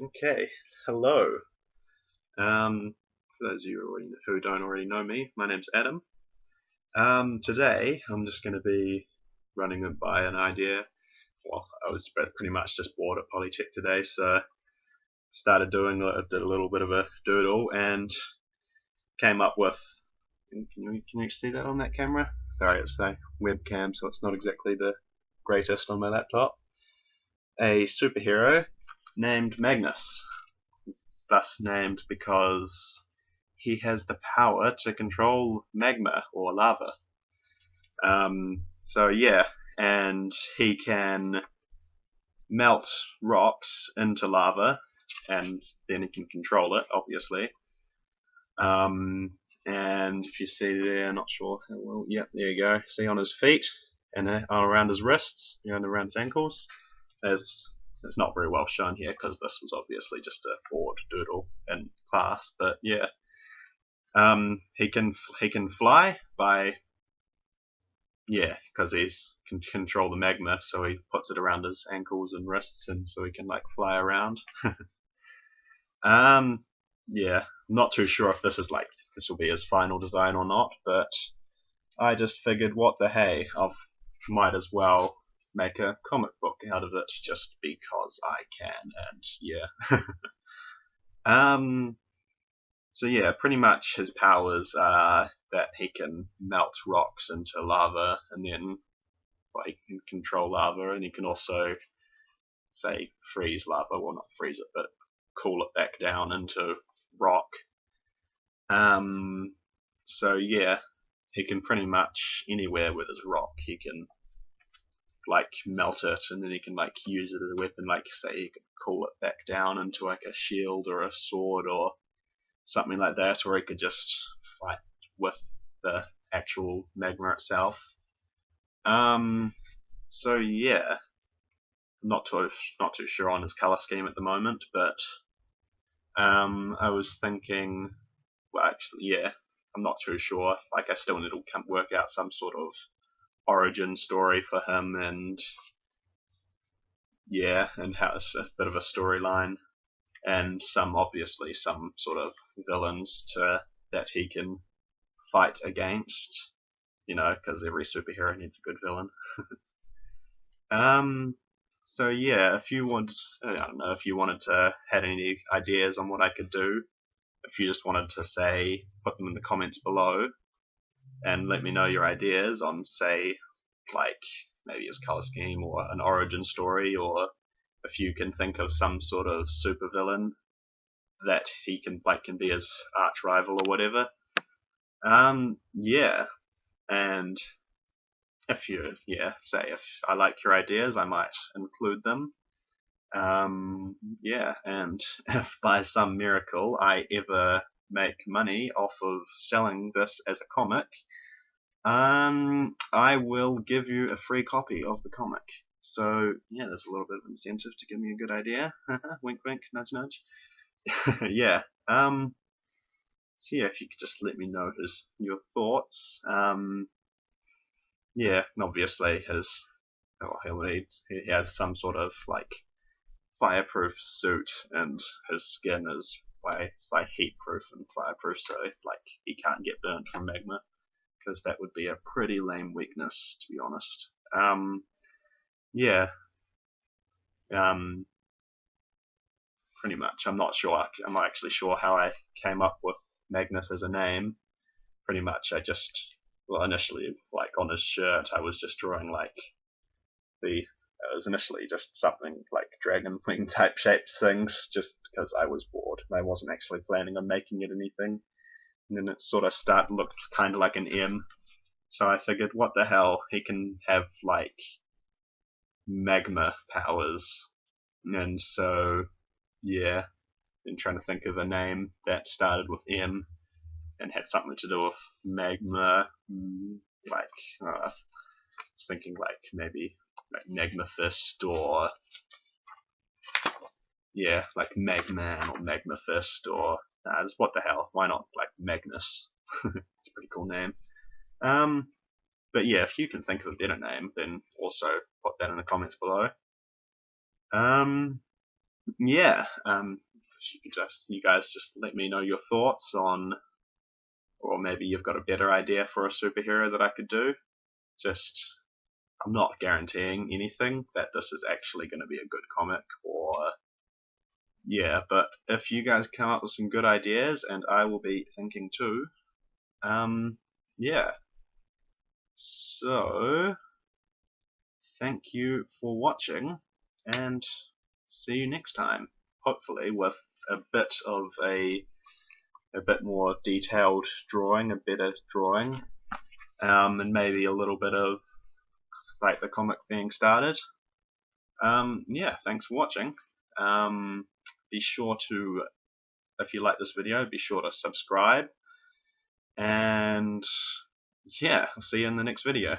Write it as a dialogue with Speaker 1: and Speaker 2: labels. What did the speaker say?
Speaker 1: Okay, hello. For those of you who don't already know me, my name's Adam. Today I'm just going to be running it by an idea. Well, I was pretty much just bored at Polytech today, so did a little bit of a doodle and came up with. Can you see that on that camera? Sorry, it's a webcam, so it's not exactly the greatest on my laptop. A superhero named Magnus. It's thus named because he has the power to control magma or lava. So yeah, and he can melt rocks into lava, and then he can control it, obviously. And if you see there, not sure how well. Yep, there you go. See on his feet and all around his wrists, and around his ankles. It's not very well shown here because this was obviously just a board doodle in class, but yeah. He can fly by because he can control the magma, so he puts it around his ankles and wrists, and so he can like fly around. Yeah, not too sure if this will be his final design or not, but I just figured, what the hey, I might as well make a comic book out of it just because I can, and yeah. So yeah, pretty much his powers are that he can melt rocks into lava, and then he can control lava, and he can also say freeze lava, well not freeze it, but cool it back down into rock. So yeah, he can pretty much anywhere with his rock. He can like melt it, and then he can like use it as a weapon. Like say he could cool it back down into like a shield or a sword or something like that, or he could just fight with the actual magma itself. So yeah, not too sure on his color scheme at the moment, but I was thinking, well, actually, yeah, I'm not too sure. Like, I still need to work out some sort of origin story for him, and yeah, and has a bit of a storyline, and obviously some sort of villains that he can fight against. Because every superhero needs a good villain. Um, so yeah, I don't know if you wanted to had any ideas on what I could do. If you just wanted to say, put them in the comments below, and let me know your ideas on, say, like maybe his color scheme or an origin story, or if you can think of some sort of supervillain that he can be his arch rival or whatever. Yeah, and if I like your ideas, I might include them. Yeah, and if by some miracle I ever make money off of selling this as a comic, I will give you a free copy of the comic. So yeah, there's a little bit of incentive to give me a good idea. Wink, wink, nudge, nudge. Yeah. So yeah, if you could just let me know your thoughts. Yeah, and obviously he has some sort of like fireproof suit, and his skin is like heat proof and fireproof, so like he can't get burnt from magma, because that would be a pretty lame weakness, to be honest. Yeah, um, pretty much. I'm not actually sure how I came up with Magnus as a name. Pretty much, initially, like on his shirt, I was just drawing like it was initially just something like dragon wing type shaped things, just because I was bored. I wasn't actually planning on making it anything. And then it sort of looked kind of like an M. So I figured, what the hell, he can have like magma powers. And so, yeah, been trying to think of a name that started with M and had something to do with magma. Like, I was thinking like maybe like Magma Fist, or yeah, like Magman or Magma Fist, or just what the hell? Why not like Magnus? It's a pretty cool name. Um, but yeah, if you can think of a better name, then also put that in the comments below. Um, yeah, if you could you guys just let me know your thoughts on, or maybe you've got a better idea for a superhero that I could do. Just, I'm not guaranteeing anything that this is actually going to be a good comic, or yeah, but if you guys come up with some good ideas, and I will be thinking too. Yeah. So, thank you for watching, and see you next time. Hopefully, with a bit of a bit more detailed drawing, a better drawing, and maybe a little bit of like the comic being started. Yeah, thanks for watching. Be sure to, if you like this video, be sure to subscribe, and yeah, I'll see you in the next video.